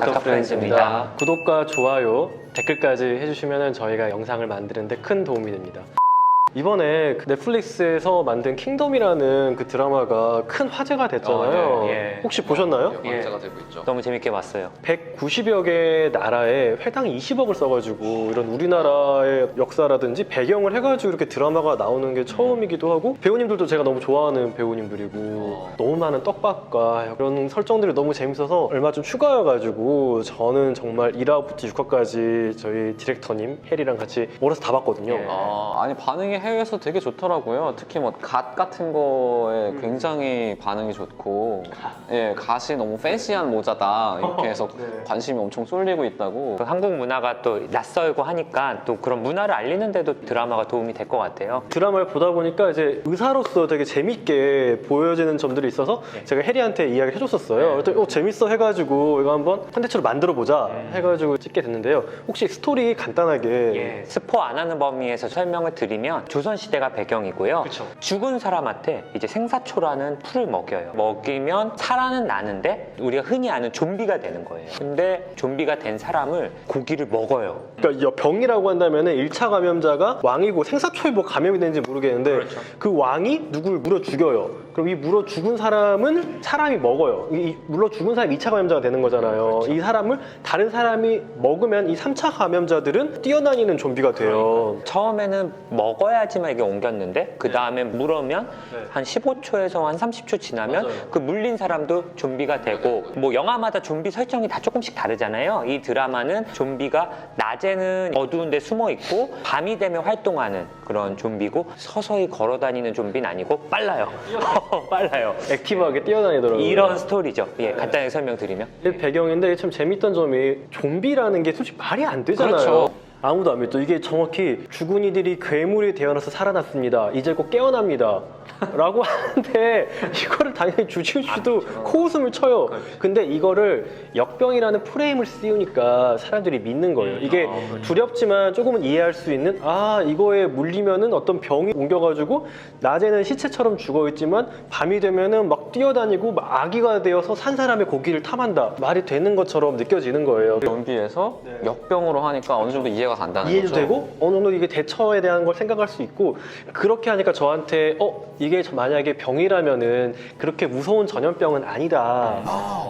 닥터 프렌즈입니다. 구독과 좋아요, 댓글까지 해주시면 저희가 영상을 만드는데 큰 도움이 됩니다. 이번에 넷플릭스에서 만든 킹덤이라는 그 드라마가 큰 화제가 됐잖아요. 예. 혹시 보셨나요? 예. 화제가 되고 있죠. 너무 재밌게 봤어요. 190여 개의 나라에 회당 20억을 써가지고 이런 우리나라의 역사라든지 배경을 해가지고 이렇게 드라마가 나오는 게 처음이기도 하고, 배우님들도 제가 너무 좋아하는 배우님들이고 너무 많은 떡밥과 그런 설정들이 너무 재밌어서 얼마 좀 추가여가지고 저는 정말 1화부터 6화까지 저희 디렉터님 혜리랑 같이 몰아서 다 봤거든요. 예. 아니 반응이 해외에서 되게 좋더라고요. 특히 뭐 갓 같은 거에 굉장히 반응이 좋고, 예, 갓이 너무 팬시한 모자다 이렇게 해서 네. 관심이 엄청 쏠리고 있다고. 그 한국 문화가 또 낯설고 하니까 또 그런 문화를 알리는데도 드라마가 도움이 될 것 같아요. 드라마를 보다 보니까 이제 의사로서 되게 재밌게 보여지는 점들이 있어서 제가 혜리한테 이야기를 해줬었어요. 그랬더니 재밌어 해가지고 이거 한번 콘텐츠로 만들어보자 해가지고 찍게 됐는데요. 혹시 스토리 간단하게 예, 스포 안 하는 범위에서 설명을 드리면 조선시대가 배경이고요. 그쵸. 죽은 사람한테 이제 생사초라는 풀을 먹여요. 먹이면 살아는 나는데 우리가 흔히 아는 좀비가 되는 거예요. 근데 좀비가 된 사람을 고기를 먹어요. 그러니까 이 병이라고 한다면 1차 감염자가 왕이고 생사초에 뭐 감염이 되는지 모르겠는데 그렇죠. 그 왕이 누굴 물어 죽여요. 그럼 이 물어 죽은 사람은 사람이 먹어요. 이 물어 죽은 사람이 2차 감염자가 되는 거잖아요. 그렇죠. 이 사람을 다른 사람이 먹으면 이 3차 감염자들은 뛰어다니는 좀비가 돼요. 처음에는 먹어야지만 이게 옮겼는데 그 다음에 물으면 한 15초에서 한 30초 지나면 맞아요. 그 물린 사람도 좀비가 되고, 뭐 영화마다 좀비 설정이 다 조금씩 다르잖아요. 이 드라마는 좀비가 낮에는 어두운 데 숨어 있고 밤이 되면 활동하는 그런 좀비고, 서서히 걸어 다니는 좀비는 아니고 빨라요. 빨라요. 액티브하게 뛰어다니더라고요. 이런 스토리죠. 예, 간단하게 설명드리면. 이 배경인데 참 재밌던 점이 좀비라는 게 솔직히 말이 안 되잖아요. 그렇죠. 아무도 안 믿죠. 이게 정확히 죽은 이들이 괴물이 되어나서 살아났습니다. 이제 곧 깨어납니다. 라고 하는데 이거를 당연히 주지훈 씨도 코웃음을 쳐요. 근데 이거를 역병이라는 프레임을 씌우니까 사람들이 믿는 거예요. 이게 두렵지만 조금은 이해할 수 있는, 이거에 물리면은 어떤 병이 옮겨가지고 낮에는 시체처럼 죽어있지만 밤이 되면은 막 뛰어다니고 막 아기가 되어서 산 사람의 고기를 탐한다. 말이 되는 것처럼 느껴지는 거예요. 좀비에서 역병으로 하니까 어느 정도 이해가 간다는 이해도 거죠. 되고 어느 정도 이게 대처에 대한 걸 생각할 수 있고, 그렇게 하니까 저한테 이게 만약에 병이라면은 그렇게 무서운 전염병은 아니다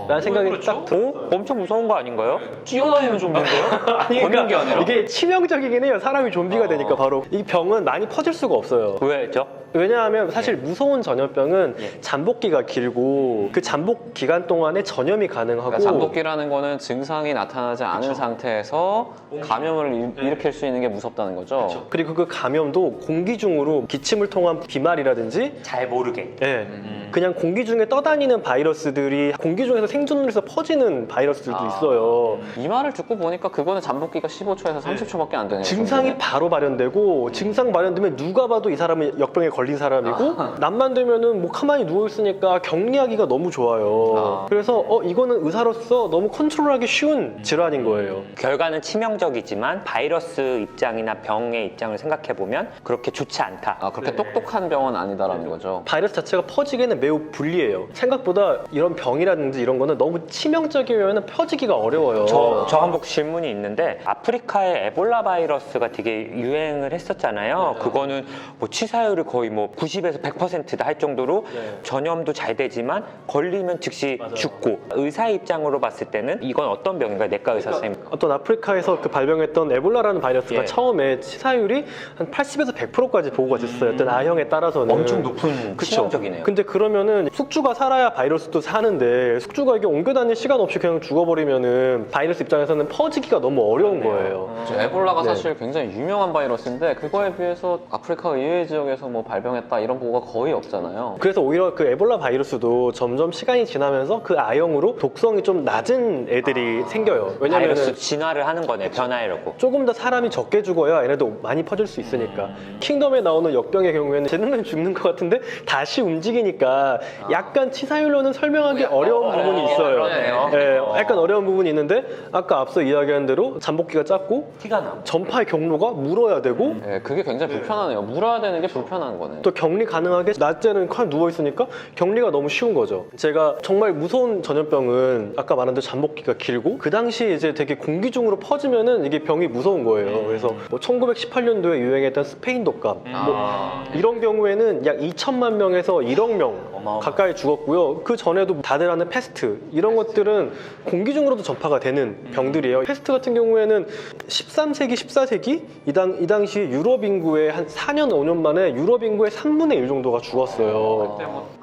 라는 생각이 딱 들어요. 엄청 무서운 거 아닌가요? 뛰어다니는 좀비인데요? 아니, 걷는 게 아니라. 이게 치명적이긴 해요. 사람이 좀비가 되니까. 바로 이 병은 많이 퍼질 수가 없어요. 왜죠? 왜냐하면 사실 무서운 전염병은 잠복기가 길고 그 잠복 기간 동안에 전염이 가능하고, 그러니까 잠복기라는 거는 증상이 나타나지 않은 상태에서 감염을 일으킬 수 있는 게 무섭다는 거죠. 그리고 그 감염도 공기 중으로 기침을 통한 비말이라든지 잘 모르게. 예, 그냥 공기 중에 떠다니는 바이러스들이 공기 중에서 생존을 해서 퍼지는 바이러스들도 있어요. 이 말을 듣고 보니까 그거는 잠복기가 15초에서 30초밖에 안 되네요. 증상이 바로 발현되고, 증상 발현되면 누가 봐도 이 사람은 역병에 걸린 사람이고, 낮만 되면은 뭐 가만히 누워있으니까 격리하기가 너무 좋아요. 그래서 이거는 의사로서 너무 컨트롤하기 쉬운 질환인 거예요. 결과는 치명적이지만 바이러스 입장이나 병의 입장을 생각해보면 그렇게 좋지 않다. 그렇게 똑똑한 병은 아니다라는 거죠. 바이러스 자체가 퍼지기에는 매우 불리해요. 생각보다 이런 병이라든지 이런 거는 너무 치명적이면 퍼지기가 어려워요. 저 한번 질문이 있는데, 아프리카에 에볼라 바이러스가 되게 유행을 했었잖아요. 그거는 뭐 치사율이 거의 뭐 90에서 100%다 할 정도로 전염도 잘 되지만 걸리면 즉시 죽고, 의사 입장으로 봤을 때는 이건 어떤 병인가요? 내과 의사 선생님. 어떤 아프리카에서 발병했던 에볼라라는 바이러스가 처음에 치사율이 한 80에서 100%까지 보고가 됐어요. 어떤 A형에 따라서는. 엄청 높은 그쵸? 치명적이네요. 근데 그러면은 숙주가 살아야 바이러스도 사는데, 숙주가 이게 옮겨 다닐 시간 없이 그냥 죽어버리면은 바이러스 입장에서는 퍼지기가 너무 어려운 거예요. 에볼라가 사실 굉장히 유명한 바이러스인데 그거에 비해서 아프리카 의외의 지역에서 뭐 발병했다 이런 보고가 거의 없잖아요. 그래서 오히려 그 에볼라 바이러스도 점점 시간이 지나면서 그 A형으로 독성이 좀 낮은 애들이 생겨요. 왜냐면 바이러스 진화를 하는 거네, 변화하려고. 조금 더 사람이 적게 죽어야 얘네도 많이 퍼질 수 있으니까. 킹덤에 나오는 역병의 경우에는 쟤는 죽는 것 같은데 다시 움직이니까 약간 치사율로는 설명하기 어려운 부분이 있어요. 그러네요. 예, 약간 어려운 부분이 있는데 아까 앞서 이야기한 대로 잠복기가 짧고 티가 나고. 전파의 경로가 물어야 되고 예, 그게 굉장히 불편하네요. 물어야 되는 게 불편한 거네. 또 격리 가능하게 낮에는 콱 누워있으니까 격리가 너무 쉬운 거죠. 제가 정말 무서운 전염병은 아까 말한 대로 잠복기가 길고 그 당시 이제 되게 공기 중으로 퍼지면은 이게 병이 무서운 거예요. 그래서 뭐 1918년도에 유행했던 스페인 독감 뭐 이런 경우에는 약 2천만 명에서 1억 명 가까이 죽었고요. 그 전에도 다들 아는 패스트 이런 것들은 공기 중으로도 전파가 되는 병들이에요. 패스트 같은 경우에는 13세기, 14세기 이 당시 유럽 인구의 한 4년, 5년 만에 유럽 인구의 3분의 1 정도가 죽었어요.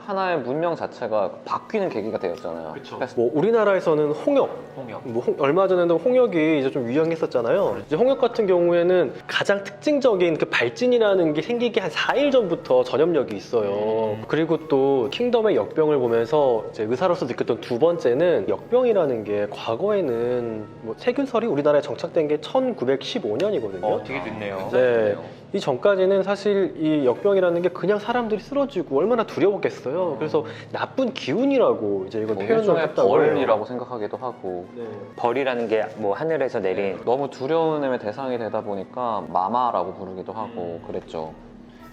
하나의 문명 자체가 바뀌는 계기가 되었잖아요. 뭐 우리나라에서는 홍역, 뭐 얼마 전에도 홍역이 이제 좀 유행했었잖아요. 이제 홍역 같은 경우에는 가장 특징적인 그 발진이라는 게 생기기 한 4일 전부터 전염력이 있어요. 그리고 또 킹덤의 역병을 보면서 이제 의사로서 느꼈던 두 번째는 역병이라는 게 과거에는 뭐 세균설이 우리나라에 정착된 게 1915년이거든요. 되게 늦네요. 네. 이 전까지는 사실 이 역병이라는 게 그냥 사람들이 쓰러지고 얼마나 두려웠겠어요. 그래서 나쁜 기운이라고 이제 이걸 표현을 일종의 했다고 해요. 벌이라고 생각하기도 하고 네. 벌이라는 게 뭐 하늘에서 내린 너무 두려움의 대상이 되다 보니까 마마라고 부르기도 하고 그랬죠.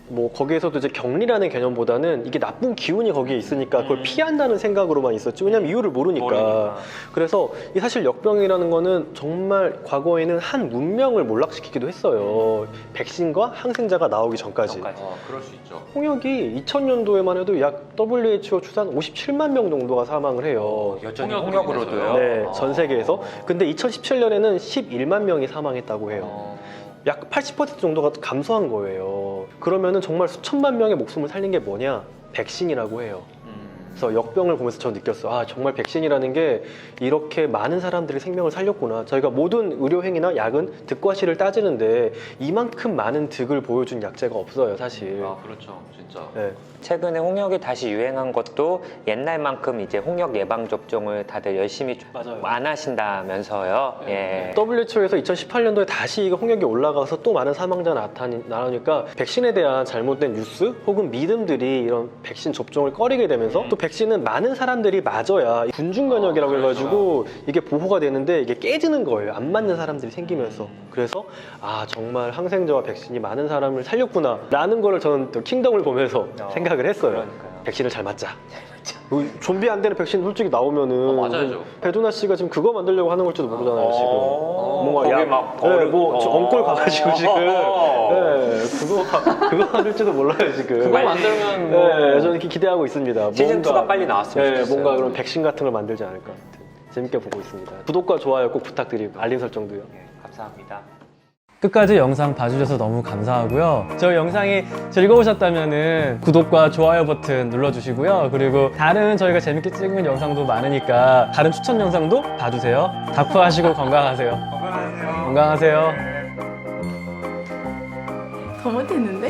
뭐 거기에서도 이제 격리라는 개념보다는 이게 나쁜 기운이 거기에 있으니까 그걸 피한다는 생각으로만 있었지. 왜냐면 이유를 모르니까. 그래서 이 사실 역병이라는 거는 정말 과거에는 한 문명을 몰락시키기도 했어요. 백신과 항생제가 나오기 전까지. 그럴 수 있죠. 홍역이 2000년도에만 해도 약 WHO 추산 57만 명 정도가 사망을 해요. 여전히 홍역으로도요. 네, 전 세계에서. 근데 2017년에는 11만 명이 사망했다고 해요. 약 80% 정도가 감소한 거예요. 그러면은 정말 수천만 명의 목숨을 살린 게 뭐냐? 백신이라고 해요. 그래서 역병을 보면서 저 느꼈어. 아, 정말 백신이라는 게 이렇게 많은 사람들의 생명을 살렸구나. 저희가 모든 의료행위나 약은 득과 실을 따지는데 이만큼 많은 득을 보여준 약제가 없어요, 사실. 그렇죠. 진짜. 네. 최근에 홍역이 다시 유행한 것도 옛날만큼 이제 홍역 예방 접종을 다들 열심히 맞아요. 안 하신다면서요. 예. WHO에서 2018년도에 다시 이거 홍역이 올라가서 또 많은 사망자가 나오니까 백신에 대한 잘못된 뉴스 혹은 믿음들이 이런 백신 접종을 꺼리게 되면서 또 백신은 많은 사람들이 맞아야 군중 면역이라고 해가지고 이게 보호가 되는데 이게 깨지는 거예요. 안 맞는 사람들이 생기면서. 그래서 아, 정말 항생제와 백신이 많은 사람을 살렸구나 라는 거를 저는 또 킹덤을 보면서 생각을 했어요. 그러니까요. 백신을 잘 맞자. 좀비 안 되는 백신 솔직히 나오면은 맞아요. 배두나 씨가 지금 그거 만들려고 하는 걸지도 모르잖아요, 지금. 뭔가 거기 약, 막 네, 버릇- 뭐 엉골 가가지고 지금. 어. 네, 그거 만들지도 몰라요, 지금. 그거 만들면 네, 저는 이렇게 기대하고 있습니다. 시즌 뭔가- 2가 빨리 나왔으면 네, 좋겠어요. 뭔가 그런 백신 같은 걸 만들지 않을까. 재밌게 보고 있습니다. 구독과 좋아요 꼭 부탁드리고 알림 설정도요. 감사합니다. 끝까지 영상 봐주셔서 너무 감사하고요. 저 영상이 즐거우셨다면 구독과 좋아요 버튼 눌러주시고요. 그리고 다른 저희가 재밌게 찍은 영상도 많으니까 다른 추천 영상도 봐주세요. 다크 하시고 건강하세요. 건강하세요. 더 못했는데?